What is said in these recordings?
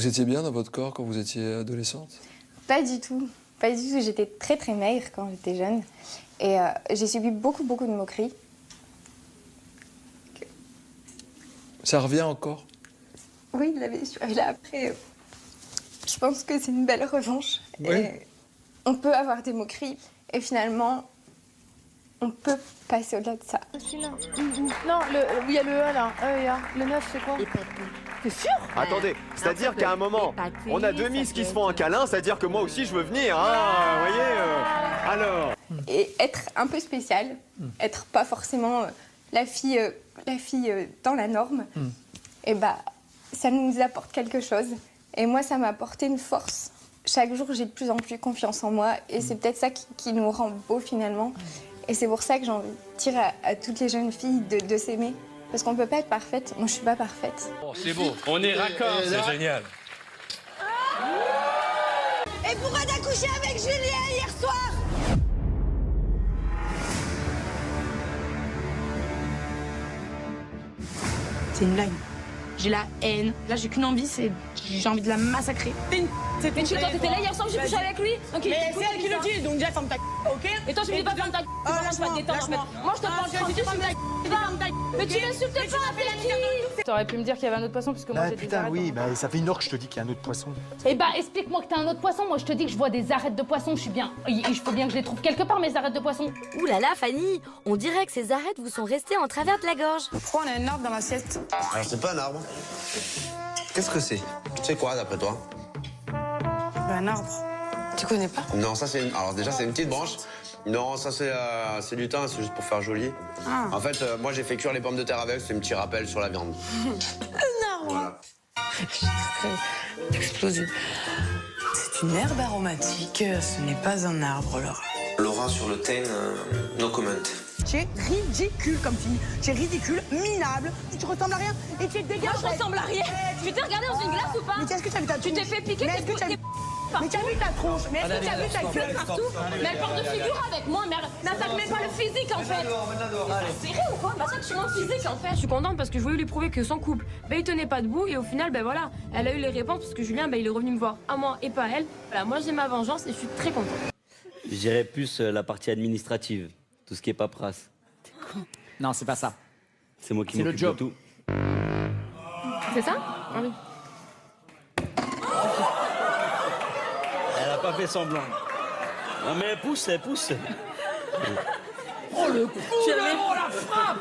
Vous étiez bien dans votre corps quand vous étiez adolescente? Pas du tout. Pas du tout. J'étais très très maigre quand j'étais jeune. Et j'ai subi beaucoup de moqueries. Ça revient encore? Oui, et là après, je pense que c'est une belle revanche. Oui. Et on peut avoir des moqueries et finalement, on peut passer au-delà de ça. Non, il y a le E là, le 9 c'est quoi? T'es sûr? Attendez, c'est-à-dire qu'à un moment, on a deux Miss qui se font un câlin, c'est-à-dire que moi aussi je veux venir, hein, vous voyez alors. Et être un peu spécial, être pas forcément la fille dans la norme, et bah, ça nous apporte quelque chose. Et moi, ça m'a apporté une force. Chaque jour, j'ai de plus en plus confiance en moi, et c'est peut-être ça qui nous rend beaux finalement. Et c'est pour ça que j'ai envie de dire à toutes les jeunes filles de s'aimer. Parce qu'on ne peut pas être parfaite. Moi, je suis pas parfaite. Oh, c'est beau. On est raccord, c'est génial. Et pourquoi t'as couché avec Julien hier soir? C'est une blague. J'ai la haine. Là, j'ai qu'une envie, c'est j'ai envie de la massacrer. Mais tu t'étais là hier soir, j'ai couché avec lui. Ok. Mais c'est elle qui le dit, donc déjà ferme ta ok? Et toi, je me dis pas ferme ta commence pas à te détendre en fait. Moi, je te parle tranquille, ferme ta mais tu m'insultes pas, Félix. T'aurais pu me dire qu'il y avait un autre poisson, puisque moi j'ai des putain, arêtes. oui, bah, ça fait une heure que je te dis qu'il y a un autre poisson. Eh bah, explique-moi que t'as un autre poisson. Moi, je te dis que je vois des arêtes de poisson. Je suis bien. Il faut bien que je les trouve quelque part, mes arêtes de poisson. Ouh là là, Fanny, on dirait que ces arêtes vous sont restées en travers de la gorge. Pourquoi on a une arbre dans l'assiette? Alors, c'est pas un arbre. Qu'est-ce que c'est? C'est quoi, d'après toi? Un arbre. Tu connais pas? Non, ça, c'est une... Alors, déjà, c'est une petite branche. Non, ça, c'est du thym, c'est juste pour faire joli. Ah. En fait, moi, j'ai fait cuire les pommes de terre avec, c'est un petit rappel sur la viande. Un arbre. Voilà. Explosé. C'est une herbe aromatique, ce n'est pas un arbre, Laura. Laura, sur le thym, no comment. Tu es ridicule comme fille. Tu es ridicule, minable. Tu ressembles à rien. Et tu es dégueulasse. Moi, je ressemble à rien. Tu t'es regardé dans une glace ou pas? Mais qu'est-ce que t'as vu ta tronche? Tu t'es fait piquer. Mais est-ce que t'as vu... Mais t'as vu ta tronche? Mais est-ce que t'as vu ta gueule Partout. Mais elle porte de figure avec moi. Mais n'attaque même pas le physique en fait. C'est vrai ou quoi? Bah ça que je suis moins physique en fait. Je suis contente parce que je voulais lui prouver que son couple, il tenait pas debout et au final, voilà, elle a eu les réponses parce que Julien, il est revenu me voir à moi et pas à elle. Voilà, moi j'ai ma vengeance et je suis très contente. Je dirais plus la partie administrative, tout ce qui est paperasse. Non, c'est pas ça. C'est moi qui C'est le m'occupe de job. tout. C'est ça? Ah oui. Elle a pas fait semblant. Non mais elle pousse, elle pousse. Oh le coup, la frappe.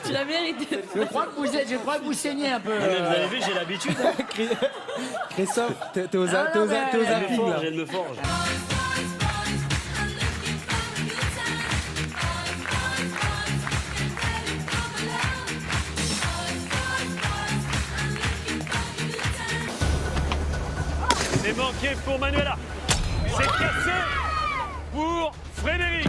Tu l'as mérité. je crois que vous saignez un peu. Ah, mais vous avez vu, j'ai l'habitude. Christophe, t'es aux Elle me zappings, forge, là. elle me forge. C'est manqué pour Manuela. C'est cassé pour Frédéric.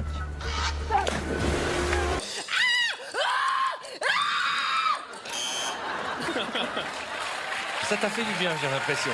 Ça t'a fait du bien, j'ai l'impression.